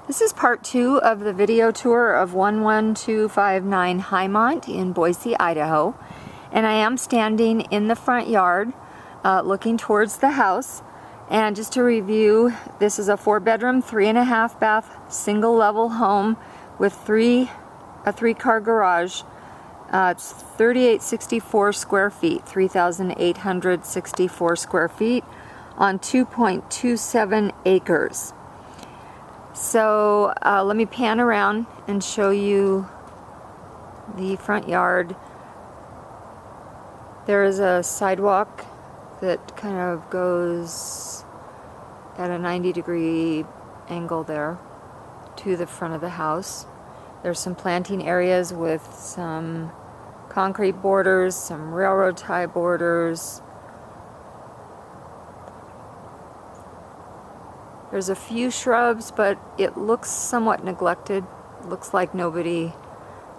This is part 2 of the video tour of 11259 Highmont in Boise, Idaho. And I am standing in the front yard looking towards the house. And just to review, this is a 4-bedroom, 3.5 bath, single level home with a 3-car garage. It's 3,864 square feet, 3,864 square feet on 2.27 acres. So let me pan around and show you the front yard. There is a sidewalk that kind of goes at a 90-degree angle there to the front of the house. There's some planting areas with some concrete borders, some railroad tie borders. There's a few shrubs, but it looks somewhat neglected. It looks like nobody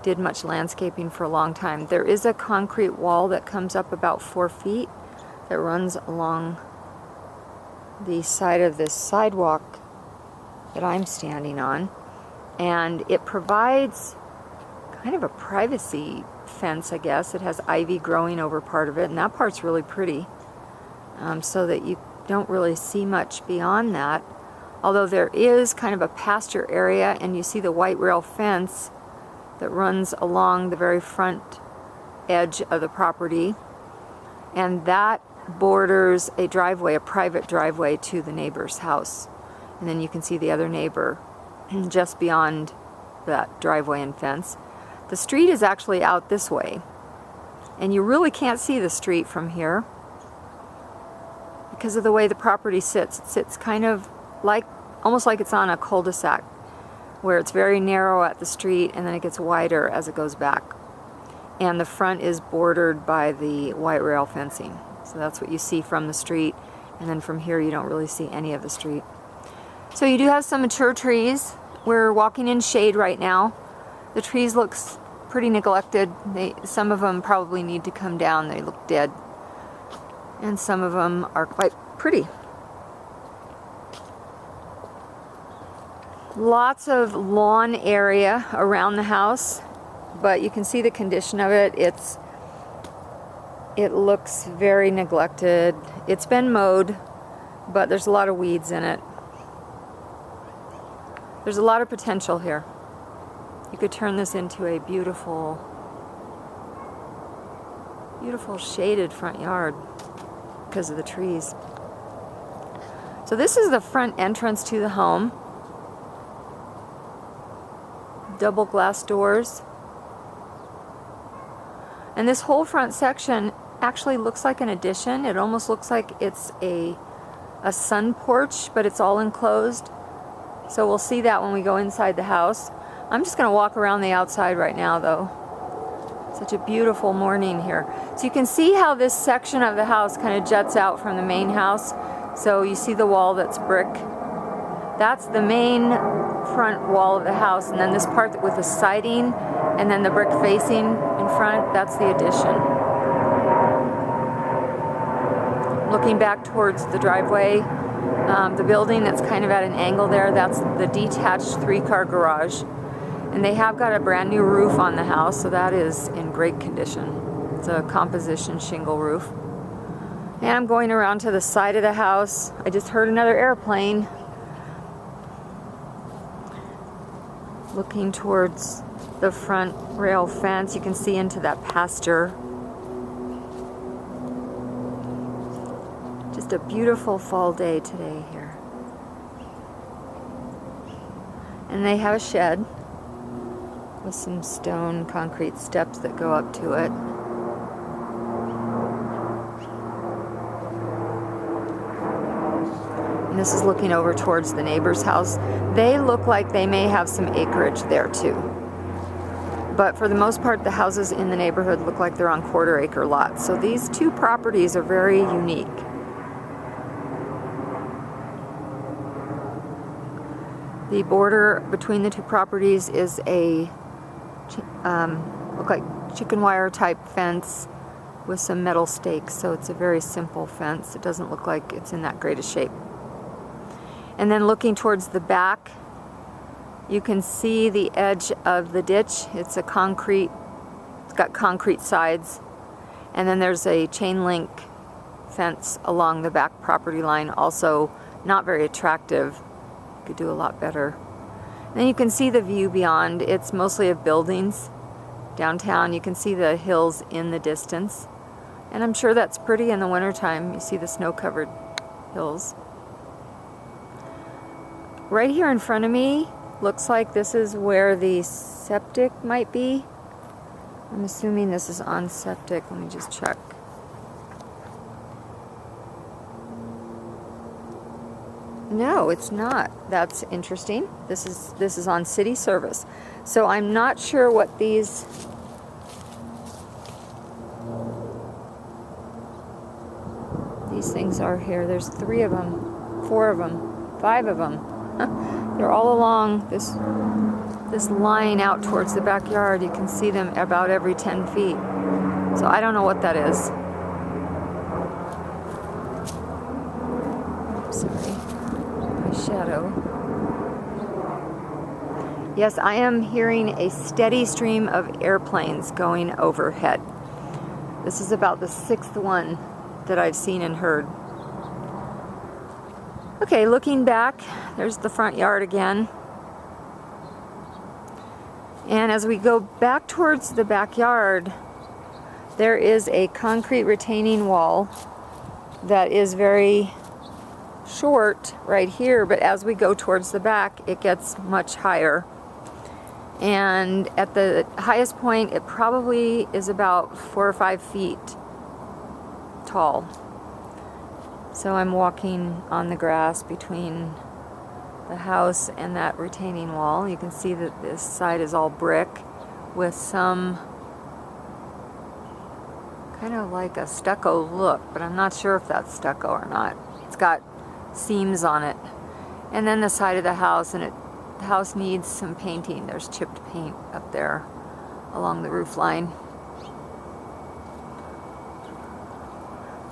did much landscaping for a long time. There is a concrete wall that comes up about 4 feet that runs along the side of this sidewalk that I'm standing on. And it provides kind of a privacy fence, I guess. It has ivy growing over part of it, and that part's really pretty, so that you don't really see much beyond that. Although there is kind of a pasture area, and you see the white rail fence that runs along the very front edge of the property, and that borders a driveway, a private driveway to the neighbor's house. And then you can see the other neighbor just beyond that driveway and fence. The street is actually out this way, and you really can't see the street from here because of the way the property sits. It sits kind of almost like it's on a cul-de-sac, where it's very narrow at the street and then it gets wider as it goes back. And the front is bordered by the white rail fencing. So that's what you see from the street, and then from here you don't really see any of the street. So you do have some mature trees. We're walking in shade right now. The trees look pretty neglected. Some of them probably need to come down. They look dead. And some of them are quite pretty. Lots of lawn area around the house, but you can see the condition of it. It looks very neglected. It's been mowed, but there's a lot of weeds in it. There's a lot of potential here. You could turn this into a beautiful, beautiful shaded front yard because of the trees. So this is the front entrance to the home. Double glass doors. And this whole front section actually looks like an addition. It almost looks like it's a sun porch, but it's all enclosed. So we'll see that when we go inside the house. I'm just going to walk around the outside right now, though. Such a beautiful morning here. So you can see how this section of the house kind of juts out from the main house. So you see the wall that's brick. That's the main front wall of the house, and then this part with the siding and then the brick facing in front, that's the addition. Looking back towards the driveway, the building that's kind of at an angle there, that's the detached 3-car garage. And they have got a brand new roof on the house, so that is in great condition. It's a composition shingle roof. And I'm going around to the side of the house. I just heard another airplane. Looking towards the front rail fence, you can see into that pasture. Just a beautiful fall day today here. And they have a shed with some stone concrete steps that go up to it. And this is looking over towards the neighbor's house. They look like they may have some acreage there too. But for the most part, the houses in the neighborhood look like they're on quarter-acre lots. So these two properties are very unique. The border between the two properties is a look like chicken wire type fence with some metal stakes, so it's a very simple fence. It doesn't look like it's in that great a shape. And then looking towards the back You can see the edge of the ditch. It's got concrete sides. And then there's a chain link fence along the back property line, also not very attractive. Could do a lot better. And then you can see the view beyond. It's mostly of buildings downtown. You can see the hills in the distance. And I'm sure that's pretty in the wintertime. You see the snow-covered hills. Right here in front of me, looks like this is where the septic might be. I'm assuming this is on septic. Let me just check. No, it's not. That's interesting. This is on city service. So I'm not sure what these things are here. There's 3 of them, 4 of them, 5 of them. They're all along this line out towards the backyard. You can see them about every 10 feet. So I don't know what that is. Sorry, my shadow. Yes, I am hearing a steady stream of airplanes going overhead. This is about the 6th one that I've seen and heard. Okay, looking back, there's the front yard again. And as we go back towards the backyard, there is a concrete retaining wall that is very short right here, but as we go towards the back, it gets much higher. And at the highest point, it probably is about 4 or 5 feet tall. So I'm walking on the grass between the house and that retaining wall. You can see that this side is all brick with some kind of like a stucco look, but I'm not sure if that's stucco or not. It's got seams on it. And then the side of the house, and the house needs some painting. There's chipped paint up there along the roof line.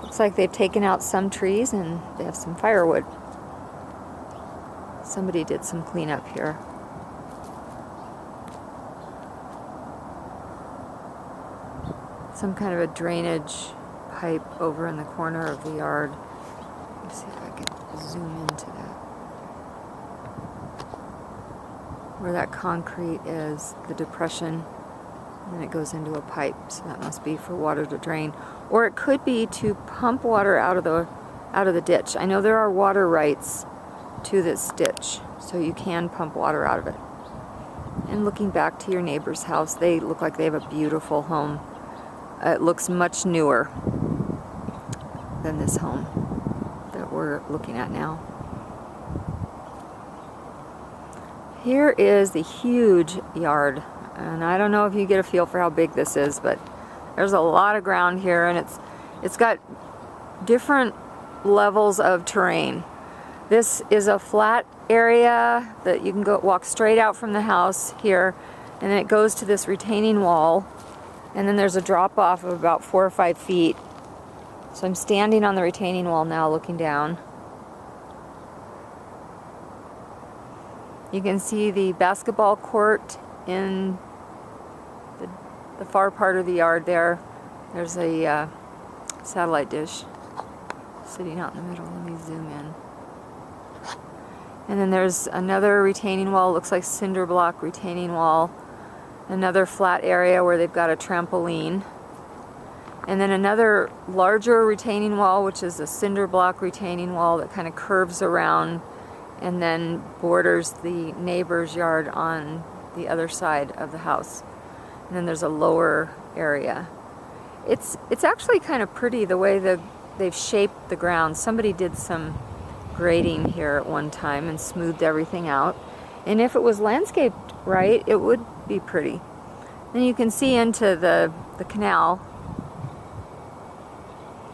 Looks like they've taken out some trees and they have some firewood. Somebody did some cleanup here. Some kind of a drainage pipe over in the corner of the yard. Let's see if I can zoom into that. Where that concrete is, the depression, and then it goes into a pipe, so that must be for water to drain. Or it could be to pump water out of the ditch. I know there are water rights to this ditch, so you can pump water out of it. And looking back to your neighbor's house, they look like they have a beautiful home. It looks much newer than this home that we're looking at now. Here is the huge yard, and I don't know if you get a feel for how big this is, but there's a lot of ground here, and it's got different levels of terrain. This is a flat area that you can walk straight out from the house here, and then it goes to this retaining wall, and then there's a drop off of about 4 or 5 feet. So I'm standing on the retaining wall now looking down. You can see the basketball court in the far part of the yard there. There's a satellite dish sitting out in the middle. Let me zoom in. And then there's another retaining wall, looks like cinder block retaining wall. Another flat area where they've got a trampoline. And then another larger retaining wall, which is a cinder block retaining wall that kind of curves around and then borders the neighbor's yard on the other side of the house. And then there's a lower area. It's actually kind of pretty the way they've shaped the ground. Somebody did some grading here at one time and smoothed everything out. And if it was landscaped right, it would be pretty. Then you can see into the canal.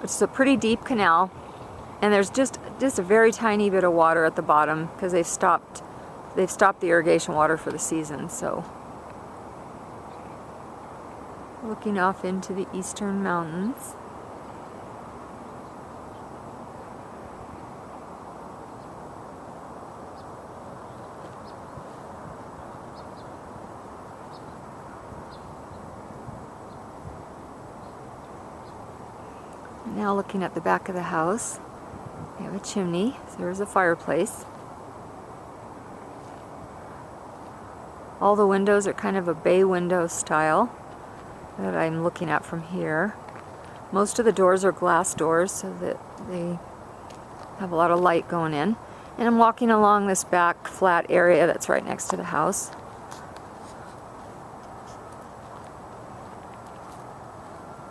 It's a pretty deep canal, and there's just a very tiny bit of water at the bottom because they've stopped the irrigation water for the season. So looking off into the eastern mountains. Now looking at the back of the house, we have a chimney, so there's a fireplace. All the windows are kind of a bay window style that I'm looking at from here. Most of the doors are glass doors so that they have a lot of light going in. And I'm walking along this back flat area that's right next to the house.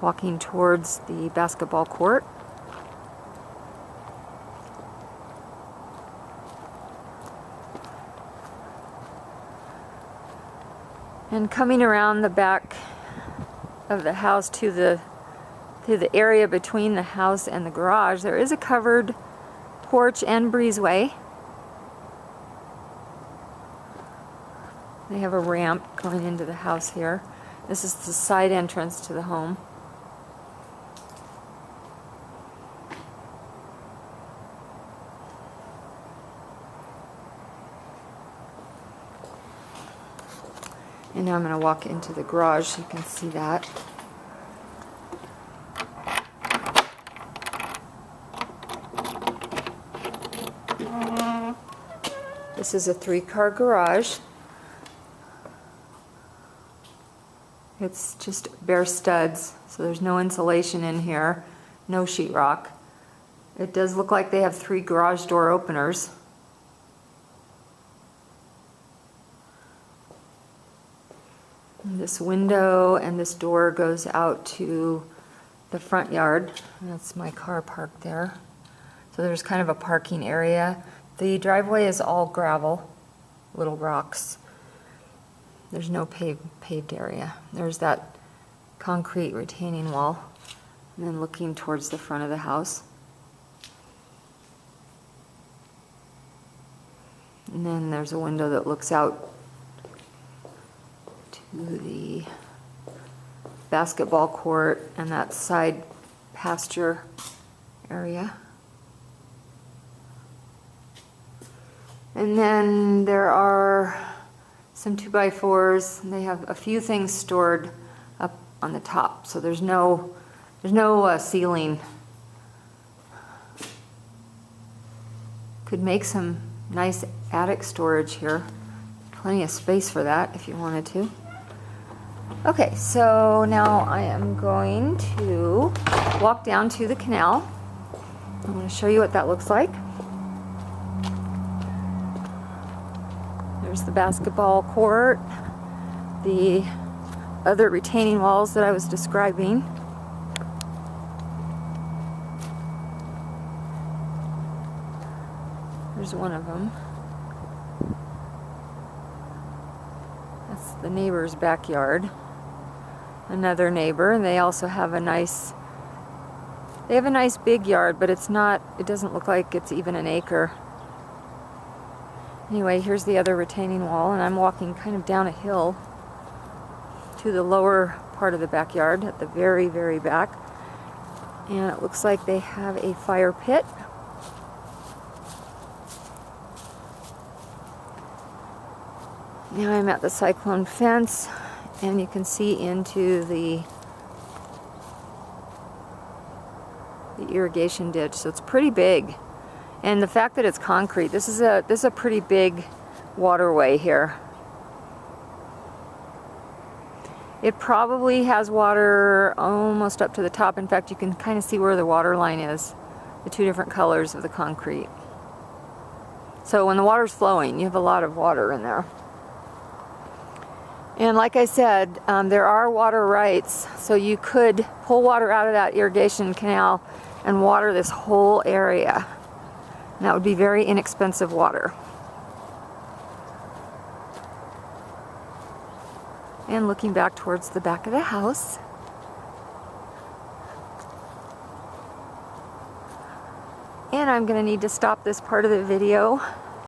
Walking towards the basketball court. And coming around the back of the house to the area between the house and the garage, there is a covered porch and breezeway. They have a ramp going into the house here. This is the side entrance to the home. And now I'm going to walk into the garage so you can see that. This is a 3-car garage. It's just bare studs, so there's no insulation in here, no sheetrock. It does look like they have 3 garage door openers. And this window and this door goes out to the front yard. That's my car parked there. So there's kind of a parking area. The driveway is all gravel, little rocks. There's no paved area. There's that concrete retaining wall. And then looking towards the front of the house. And then there's a window that looks out to the basketball court and that side pasture area. And then there are some 2x4s, and they have a few things stored up on the top, so there's no ceiling. Could make some nice attic storage here. Plenty of space for that if you wanted to. Okay, so now I am going to walk down to the canal. I'm going to show you what that looks like. There's the basketball court, the other retaining walls that I was describing. There's one of them. That's the neighbor's backyard. Another neighbor, and they also have a nice big yard, but it doesn't look like it's even an acre. Anyway, here's the other retaining wall, and I'm walking kind of down a hill to the lower part of the backyard at the very, very back. And it looks like they have a fire pit. Now I'm at the cyclone fence, and you can see into the irrigation ditch, so it's pretty big. And the fact that it's concrete, this is a pretty big waterway here. It probably has water almost up to the top. In fact, you can kind of see where the water line is, the 2 different colors of the concrete. So when the water's flowing, you have a lot of water in there. And like I said, there are water rights, so you could pull water out of that irrigation canal and water this whole area. And that would be very inexpensive water. And looking back towards the back of the house. And I'm going to need to stop this part of the video